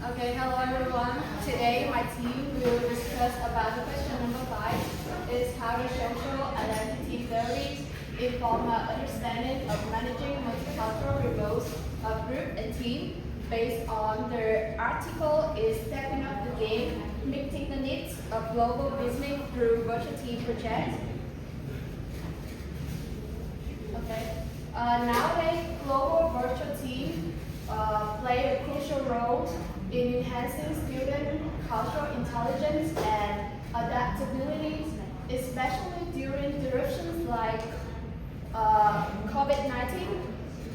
Okay, hello everyone. Today my team will discuss about the question number 5 is how do social identity theories inform our understanding of managing multicultural roles of group and team based on the article is stepping up the game, meeting the needs of global business through virtual team projects. Okay. Nowadays, global virtual teams play a crucial role in enhancing student cultural intelligence and adaptability, especially during disruptions like COVID-19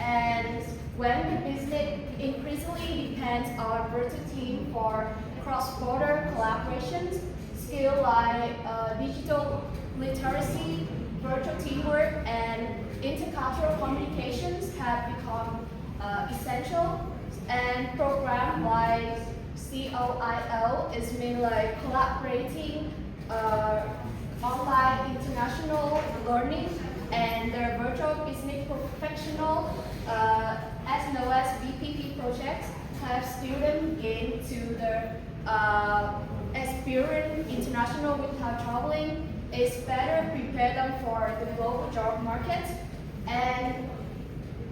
and when the business increasingly depends on virtual team for cross-border collaborations, skills like digital literacy, virtual teamwork, and intercultural communications have become essential. And programs like COIL is mean like collaborating online international learning and their virtual business professional as known as VPP projects have students gain to their experience international without traveling is better prepare them for the global job market. And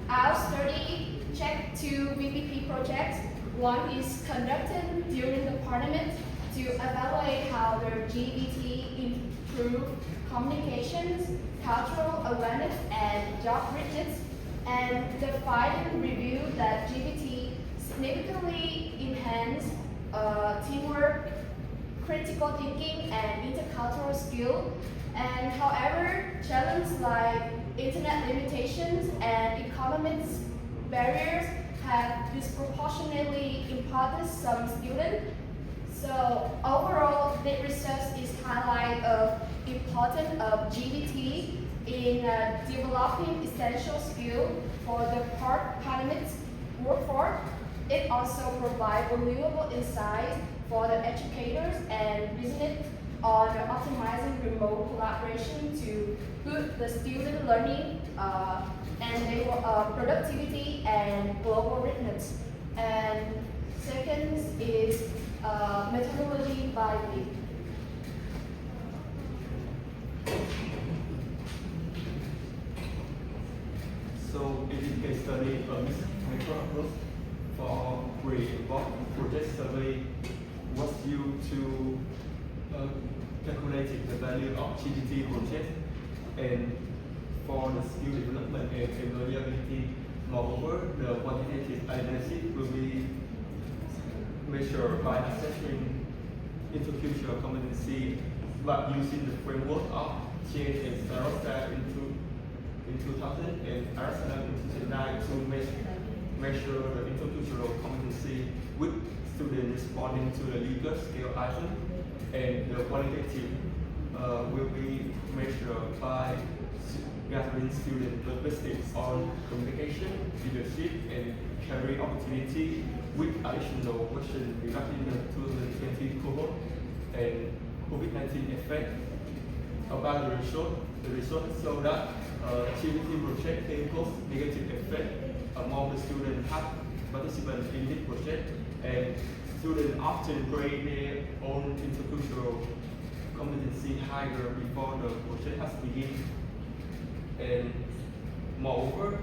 our study checked 2 VPP projects. One is conducted during the parliament to evaluate how the GBT improve communications, cultural awareness, and job readiness. And the finding revealed that GBT significantly enhanced teamwork, critical thinking, and intercultural skill. And however, challenges like internet limitations and economic barriers have disproportionately impacted some students. So overall, the research is highlight of importance of GBT in developing essential skills for the parliament workforce. It also provides valuable insights for the educators and business on optimizing remote collaboration to boost the student learning and their productivity and global readiness. And second is methodology by me. So it is case study method approach for report project survey was used to calculate the value of GDT project and for the skill development and employability. Moreover, the quantitative analysis will be measured by assessing intercultural competency but using the framework of Chen and Sarosta in 2000 and Arsenal in 2009 to measure the intercultural competency with students responding to the legal scale item, and the qualitative will be measured by gathering student perspectives on communication, leadership, and career opportunity with additional questions regarding the 2020 cohort and COVID-19 effect. About the result show that GBT project can cause negative effect among the students have participants in this project, and students often grade their own intercultural competency higher before the project has begun. And moreover,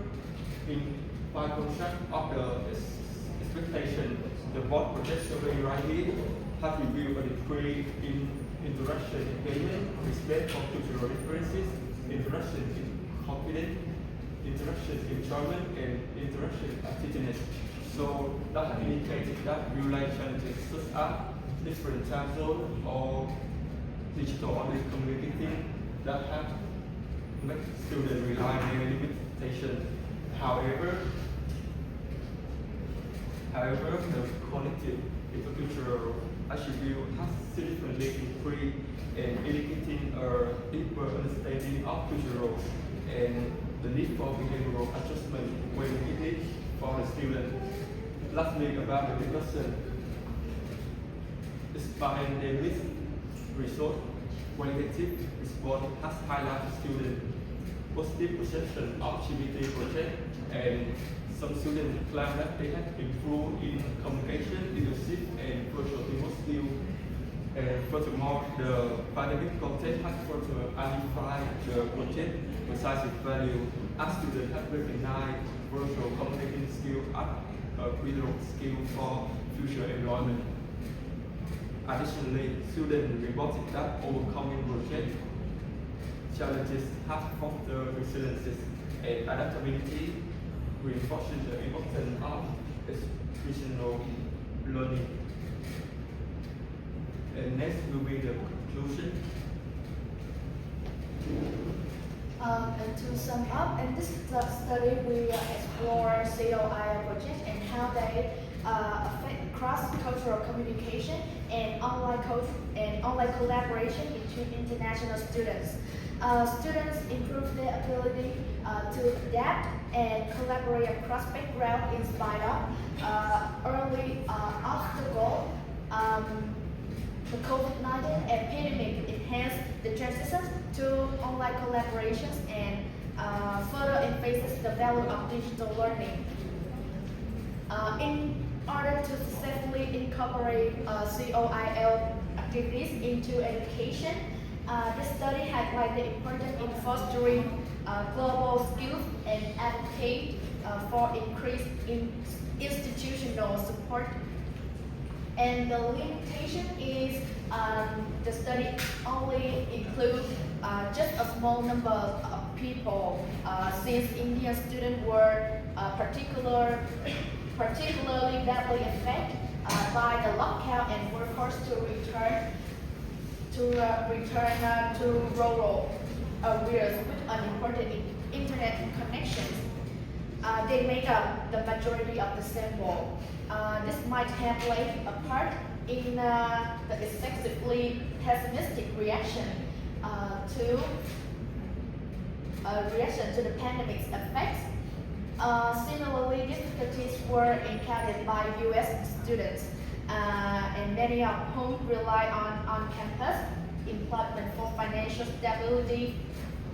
by contrast of the expectation, the board project survey right here has revealed a decrease in interaction engagement, respect for cultural differences, interaction in confidence, interaction enjoyment, and interaction attentiveness. So that indicated that real-life challenges such as different time zone or digital online communicating that have make students rely on their limitation. However, the cognitive intercultural attribute has significantly increased and indicating a deeper understanding of cultural and the need for behavioral adjustment when needed for the student. Lastly, about the discussion, despite the mixed result, qualitative response has highlighted student positive perception of GBT project and some students claim that they have improved in communication, leadership, and virtual teamwork skills. And furthermore, the pandemic content has further amplified the project emphasizes value as students have recognized virtual communication skills as a critical skill for future employment. Additionally, students reported that overcoming project challenges have fostered resilience and adaptability, reinforcing the importance of exceptional learning. And next will be the conclusion. And to sum up, in this study we explore COI project and how they affect cross-cultural communication and online collaboration between international students. Students improve their ability to adapt and collaborate across backgrounds in spite of early obstacle. The COVID-19 pandemic enhanced the transition to online collaborations and further emphasizes the value of digital learning. In order to successfully incorporate COIL activities into education, this study highlighted the importance in fostering global skills and advocate for increased institutional support. And the limitation is the study only includes just a small number of people, since Indian students were particularly badly affected by the lockdown and were forced to return to rural areas with unimportant internet connections. They make up the majority of the sample. This might have played a part in the excessively pessimistic reaction to the pandemic's effects. Similarly, difficulties were encountered by U.S. students, and many of whom rely on on-campus employment for financial stability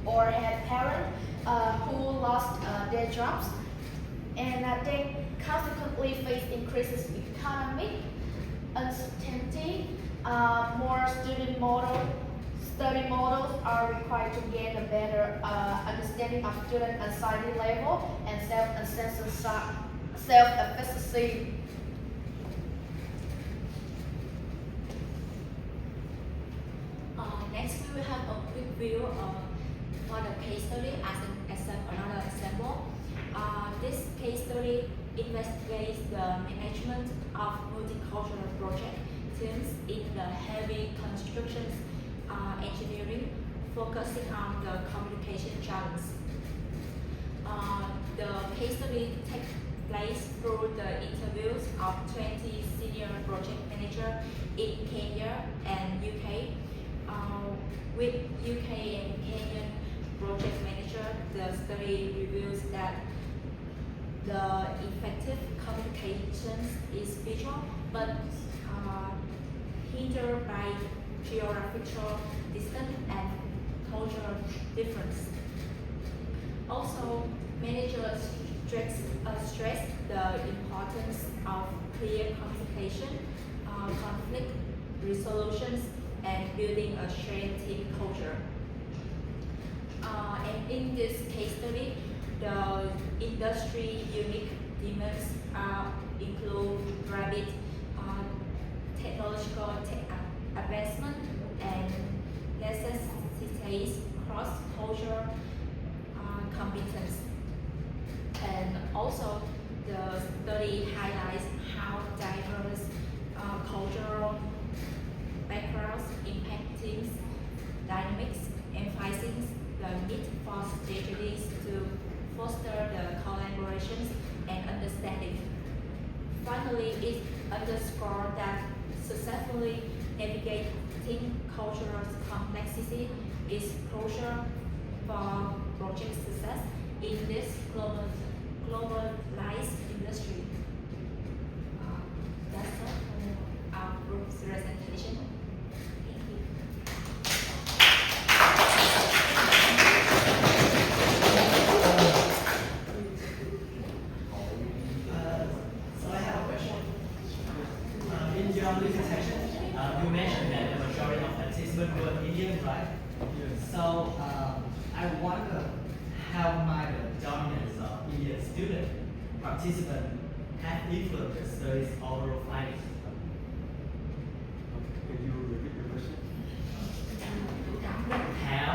or had parents who lost their jobs, and they consequently face increases in economic uncertainty. More study models are required to gain a better understanding of student anxiety level and self-efficacy. Next, we will have a quick view for the case study as another example. This case study investigates the management of multicultural project teams in the heavy constructions engineering, focusing on the communication challenge. The case study takes place through the interviews of 20 senior project managers in Kenya and UK. With UK and Kenyan project manager, the study reveals that the effective communications is visual, but hindered by geographical distance and cultural difference. Also, managers stress the importance of clear communication, conflict resolutions, and building a shared team culture. And in this case study, the industry unique demands include rapid technological advancement and necessitates cross-cultural competence. And also, the study highlights how diverse cultural backgrounds impact teams' dynamics, emphasizing the need for strategies to foster the collaborations and understanding. Finally, it underscores that successfully navigating cultural complexity is crucial for project success in this globalized industry. That's all for our group's presentation. Thank you. your presentation, you mentioned that the majority of participants were Indian, right? Yes. So I wonder how might the dominance of Indian student participants have influenced the study's overall findings. Can you repeat the question? How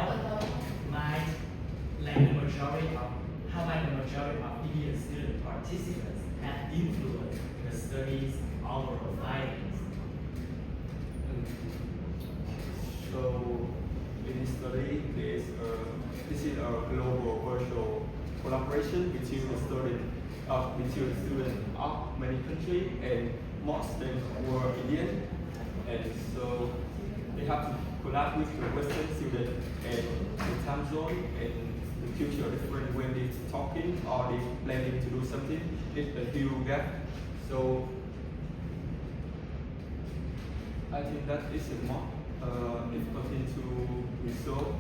might the majority of Indian student participants have influenced the study's overall findings? So in this study, this is a global virtual collaboration between the students of many countries, and most of them were Indian, and so they have to collab with the Western students and the time zone and the culture different when they talking or they planning to do something. It's a huge gap. So I think that is a more difficult thing to resolve.